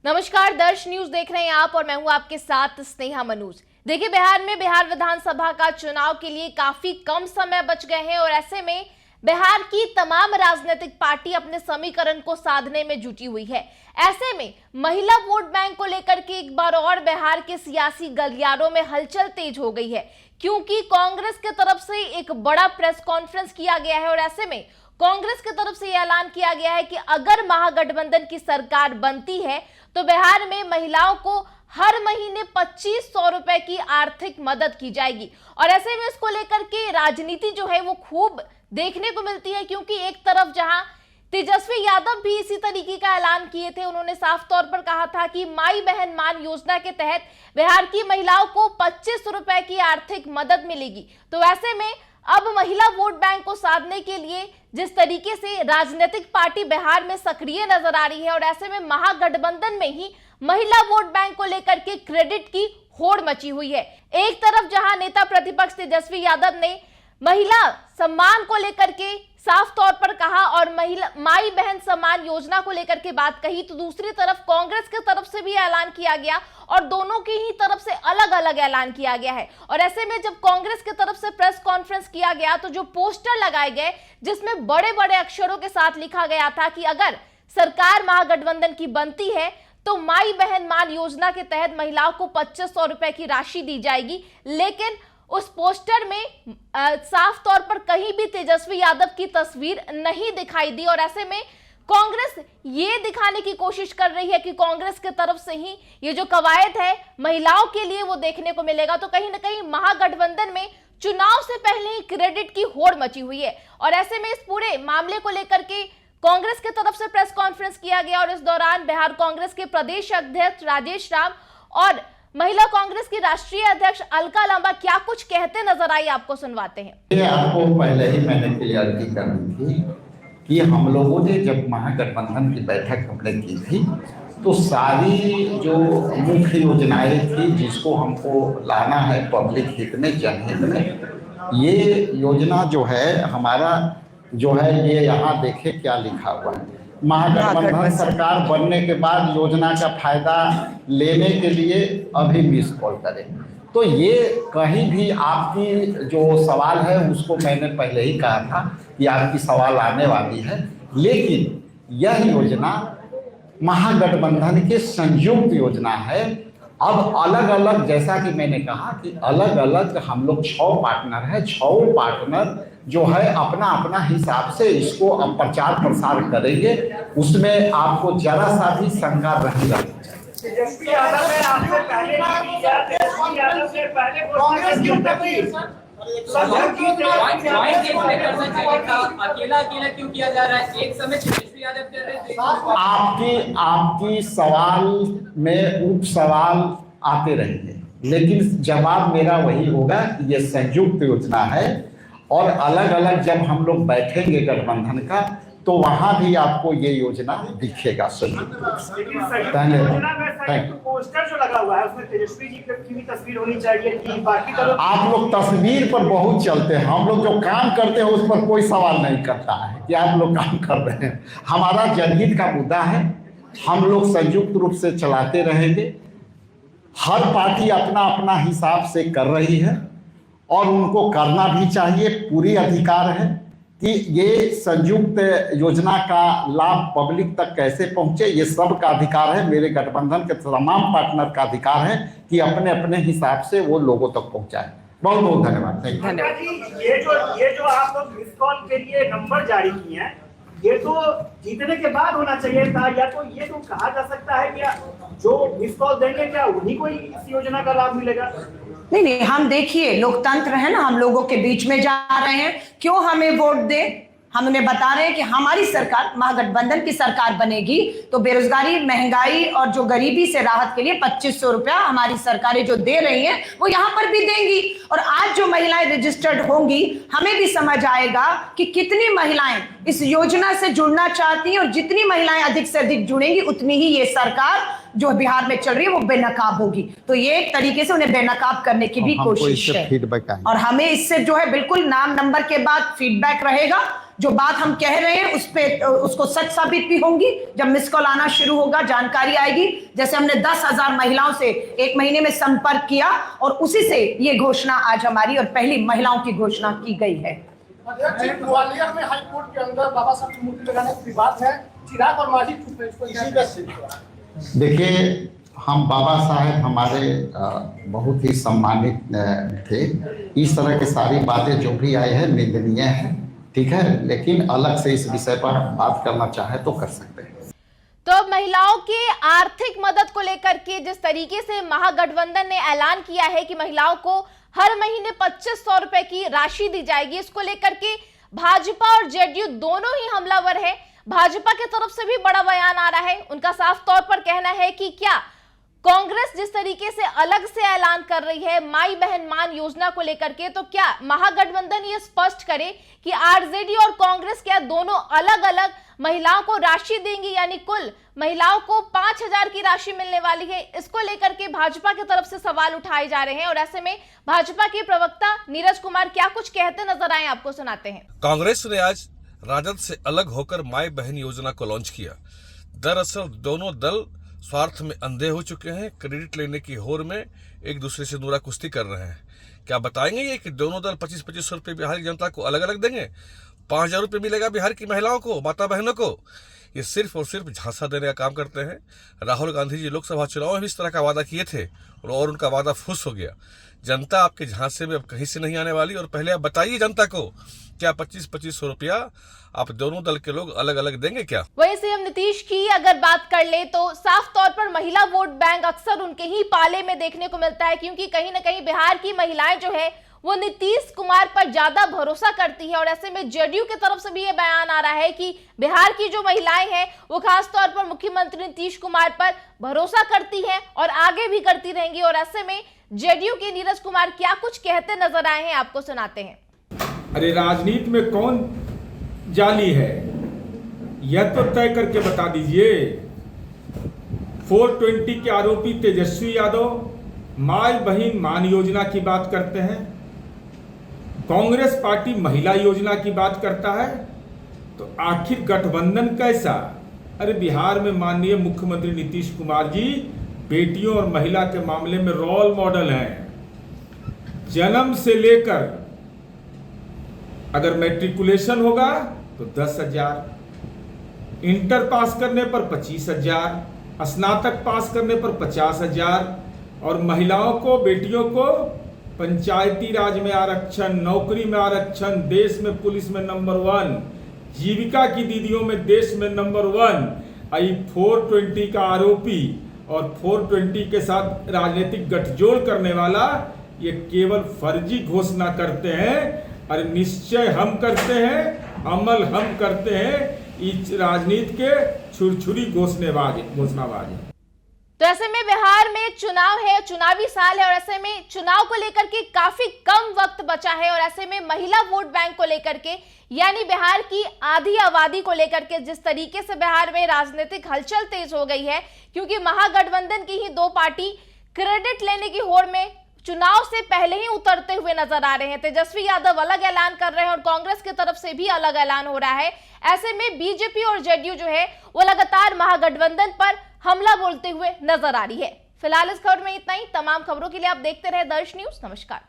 नमस्कार, दर्श न्यूज देख रहे हैं आप और मैं हूं आपके साथ स्नेहा मनोज। देखिए, बिहार में बिहार विधानसभा का चुनाव के लिए काफी कम समय बच गए हैं और ऐसे में बिहार की तमाम राजनीतिक पार्टी अपने समीकरण को साधने में जुटी हुई है। ऐसे में महिला वोट बैंक को लेकर के एक बार और बिहार के सियासी गलियारों में हलचल तेज हो गई है, क्योंकि कांग्रेस की तरफ से एक बड़ा प्रेस कॉन्फ्रेंस किया गया है और ऐसे में कांग्रेस की तरफ से यह ऐलान किया गया है कि अगर महागठबंधन की सरकार बनती है तो बिहार में महिलाओं को हर महीने 2500 रुपए की आर्थिक मदद की जाएगी। और ऐसे में इसको लेकर के राजनीति जो है वो खूब देखने को मिलती है, क्योंकि एक तरफ जहां तेजस्वी यादव भी इसी तरीके का ऐलान किए थे, उन्होंने साफ तौर पर कहा था कि माई बहन मान योजना के तहत बिहार की महिलाओं को 25 रुपए की आर्थिक मदद मिलेगी। तो ऐसे में अब महिला वोट बैंक को साधने के लिए जिस तरीके से राजनीतिक पार्टी बिहार में सक्रिय नजर आ रही है और ऐसे में महागठबंधन में ही महिला वोट बैंक को लेकर के क्रेडिट की होड़ मची हुई है। एक तरफ जहां नेता प्रतिपक्ष तेजस्वी यादव ने महिला सम्मान को लेकर के साफ तौर पर कहा और महिला माई बहन सम्मान योजना को लेकर के बात कही, तो दूसरी तरफ कांग्रेस की तरफ से भी ऐलान किया गया और दोनों की ही तरफ से अलग अलग ऐलान किया गया है। और ऐसे में जब कांग्रेस की तरफ से प्रेस कॉन्फ्रेंस किया गया तो जो पोस्टर लगाए गए जिसमें बड़े बड़े अक्षरों के साथ लिखा गया था कि अगर सरकार महागठबंधन की बनती है तो माई बहन मान योजना के तहत महिलाओं को 2500 रुपए की राशि दी जाएगी, लेकिन उस पोस्टर में साफ तौर पर कहीं भी तेजस्वी यादव की तस्वीर नहीं दिखाई दी। और ऐसे में कांग्रेस ये दिखाने की कोशिश कर रही है कि कांग्रेस की तरफ से ही ये जो कवायद है महिलाओं के लिए वो देखने को मिलेगा। तो कहीं ना कहीं महागठबंधन में चुनाव से पहले ही क्रेडिट की होड़ मची हुई है और ऐसे में इस पूरे मामले को लेकर के कांग्रेस की तरफ से प्रेस कॉन्फ्रेंस किया गया और इस दौरान बिहार कांग्रेस के प्रदेश अध्यक्ष राजेश राम और महिला कांग्रेस की राष्ट्रीय अध्यक्ष अलका लांबा क्या कुछ कहते नजर आई, आपको सुनवाते हैं। आपको पहले ही मैंने क्लियरिटी करनी थी कि हम लोगों ने जब महागठबंधन की बैठक हमने की थी तो सारी जो मुख्य योजनाएं थी जिसको हमको लाना है पब्लिक हित में, जनहित में, ये योजना जो है हमारा जो है ये यहाँ देखे क्या लिखा हुआ है। महागठबंधन सरकार बनने के बाद योजना का फायदा लेने के लिए अभी मिस कॉल करें। तो ये कहीं भी आपकी जो सवाल है उसको मैंने पहले ही कहा था कि आपकी सवाल आने वाली है, लेकिन यह योजना महागठबंधन की संयुक्त योजना है। अब अलग अलग, जैसा कि मैंने कहा कि अलग अलग हम लोग 6 पार्टनर हैं, 6 पार्टनर जो है अपना अपना हिसाब से इसको अब प्रचार प्रसार करेंगे, उसमें आपको जरा सा भी शंका नहीं रहनी चाहिए। अकेला क्यों किया जा रहा है? एक समय तेजस्वी यादव कर रहे थे। आपकी सवाल में उप सवाल आते रहेंगे, लेकिन जवाब मेरा वही होगा कि ये संयुक्त योजना है और अलग अलग जब हम लोग बैठेंगे गठबंधन का तो वहां भी आपको ये योजना दिखेगा। पोस्टर जो लगा हुआ है उसमें तेजस्वी जी की भी तस्वीर होनी चाहिए कि बाकी तो आप लोग तस्वीर पर बहुत चलते हैं, हम लोग जो काम करते हैं उस पर कोई सवाल नहीं करता है कि आप लोग काम कर रहे हैं। हमारा जनहित का मुद्दा है, हम लोग संयुक्त रूप से चलाते रहेंगे। हर पार्टी अपना अपना हिसाब से कर रही है और उनको करना भी चाहिए, पूरी अधिकार है कि ये संयुक्त योजना का लाभ पब्लिक तक कैसे पहुंचे, ये सब का अधिकार है। मेरे गठबंधन के तमाम पार्टनर का अधिकार है कि अपने अपने हिसाब से वो लोगों तक पहुंचाए। बहुत बहुत धन्यवाद। ये जो आप लोग मिस कॉल के लिए नंबर जारी किए हैं, ये तो जीतने के बाद होना चाहिए था, या तो ये तो कहा जा सकता है कि जो मिस कॉल देंगे क्या उन्हीं को इस योजना का लाभ मिलेगा? नहीं, हम देखिए लोकतंत्र है ना, हम लोगों के बीच में जा रहे हैं, क्यों हमें वोट दे। हम उन्हें बता रहे हैं कि हमारी सरकार महागठबंधन की सरकार बनेगी तो बेरोजगारी, महंगाई और जो गरीबी से राहत के लिए 2500 रुपया हमारी सरकारें जो दे रही हैं वो यहाँ पर भी देंगी। और आज जो महिलाएं रजिस्टर्ड होंगी, हमें भी समझ आएगा कि कितनी महिलाएं इस योजना से जुड़ना चाहती हैं और जितनी महिलाएं अधिक से अधिक जुड़ेंगी उतनी ही ये सरकार जो बिहार में चल रही है वो बेनकाब होगी। तो ये एक तरीके से उन्हें बेनकाब करने की भी कोशिश है और हमें इससे जो है बिल्कुल नाम नंबर के बाद फीडबैक रहेगा जो बात हम कह रहे हैं उसको सच साबित भी होंगी। जब मिस कॉल आना शुरू होगा, जानकारी आएगी। जैसे हमने 10,000 महिलाओं से 1 महीने में संपर्क किया और उसी से ये घोषणा आज हमारी और पहली महिलाओं की घोषणा की गई है। ग्वालियर में हाईकोर्ट के अंदर बाबा साहब की मूर्ति लगाने का विवाद है, चिराग और माजी देखिए, हम बाबा साहेब हमारे बहुत ही सम्मानित थे। इस तरह की सारी बातें जो भी आई है निंदनीय है, ठीक है, लेकिन अलग से इस विषय पर बात करना चाहे तो कर सकते हैं। तो अब महिलाओं के आर्थिक मदद को लेकर के जिस तरीके से महागठबंधन ने ऐलान किया है कि महिलाओं को हर महीने 2500 रुपए की राशि दी जाएगी, इसको लेकर के भाजपा और जेडीयू दोनों ही हमलावर है। भाजपा की तरफ से भी बड़ा बयान आ रहा है। उनका साफ तौर पर कहना है कि क्या कांग्रेस जिस तरीके से अलग से ऐलान कर रही है माई बहन मान योजना को लेकर के, तो क्या महागठबंधन ये स्पष्ट करे कि आरजेडी और कांग्रेस क्या दोनों अलग अलग महिलाओं को राशि देंगी, यानी कुल महिलाओं को 5,000 की राशि मिलने वाली है। इसको लेकर के भाजपा की तरफ से सवाल उठाए जा रहे हैं और ऐसे में भाजपा के प्रवक्ता नीरज कुमार क्या कुछ कहते नजर आए, आपको सुनाते हैं। कांग्रेस ने आज राजद से अलग होकर माई बहन योजना को लॉन्च किया। दरअसल दोनों दल स्वार्थ में अंधे हो चुके हैं, क्रेडिट लेने की होड़ में एक दूसरे से नूरा कुश्ती कर रहे हैं। क्या बताएंगे ये कि दोनों दल 25-25 रुपये बिहार की जनता को अलग अलग देंगे? 5,000 रुपये मिलेगा बिहार की महिलाओं को, माता बहनों को। ये सिर्फ और सिर्फ झांसा देने का काम करते हैं। राहुल गांधी जी लोकसभा चुनाव में भी इस तरह का वादा किए थे और उनका वादा फुस हो गया। जनता आपके झांसे में अब कहीं से नहीं आने वाली। और पहले आप बताइए जनता को, क्या 25-25 रुपया आप दोनों दल के लोग अलग अलग देंगे क्या? वहीं सीएम नीतीश की अगर बात कर ले तो साफ तौर पर महिला वोट बैंक अक्सर उनके ही पाले में देखने को मिलता है, क्योंकि कहीं ना कहीं बिहार की महिलाएं जो है वो नीतीश कुमार पर ज्यादा भरोसा करती है। और ऐसे में जेडीयू की तरफ से भी ये बयान आ रहा है कि बिहार की जो महिलाएं हैं वो खास तौर पर मुख्यमंत्री नीतीश कुमार पर भरोसा करती हैं और आगे भी करती रहेंगी। और ऐसे में जेडीयू के नीरज कुमार क्या कुछ कहते नजर आए हैं, आपको सुनाते हैं। अरे राजनीति में कौन जाली है, यह तो तय करके बता दीजिए। 420 के आरोपी तेजस्वी यादव माई बहन मान योजना की बात करते हैं, कांग्रेस पार्टी महिला योजना की बात करता है, तो आखिर गठबंधन कैसा? अरे बिहार में माननीय मुख्यमंत्री नीतीश कुमार जी बेटियों और महिला के मामले में रोल मॉडल हैं। जन्म से लेकर अगर मैट्रिकुलेशन होगा तो 10,000, इंटर पास करने पर 25,000, स्नातक पास करने पर 50,000 और महिलाओं को, बेटियों को पंचायती राज में आरक्षण, नौकरी में आरक्षण, देश में पुलिस में नंबर 1, जीविका की दीदियों में देश में नंबर 1। 420 का आरोपी और 420 के साथ राजनीतिक गठजोड़ करने वाला ये केवल फर्जी घोषणा करते हैं। और निश्चय हम करते हैं, अमल हम करते हैं। इस राजनीति के छुरछुरी घोषणाबाज है। तो ऐसे में बिहार में चुनाव है, चुनावी साल है और ऐसे में चुनाव को लेकर के काफी कम वक्त बचा है। और ऐसे में महिला वोट बैंक को लेकर के, यानी बिहार की आधी आबादी को लेकर के जिस तरीके से बिहार में राजनीतिक हलचल तेज हो गई है, क्योंकि महागठबंधन की ही 2 पार्टी क्रेडिट लेने की होड़ में चुनाव से पहले ही उतरते हुए नजर आ रहे हैं। तेजस्वी यादव अलग ऐलान कर रहे हैं और कांग्रेस की तरफ से भी अलग ऐलान हो रहा है। ऐसे में बीजेपी और जेडीयू जो है वो लगातार महागठबंधन पर हमला बोलते हुए नजर आ रही है। फिलहाल इस खबर में इतना ही। तमाम खबरों के लिए आप देखते रहे दर्श न्यूज। नमस्कार।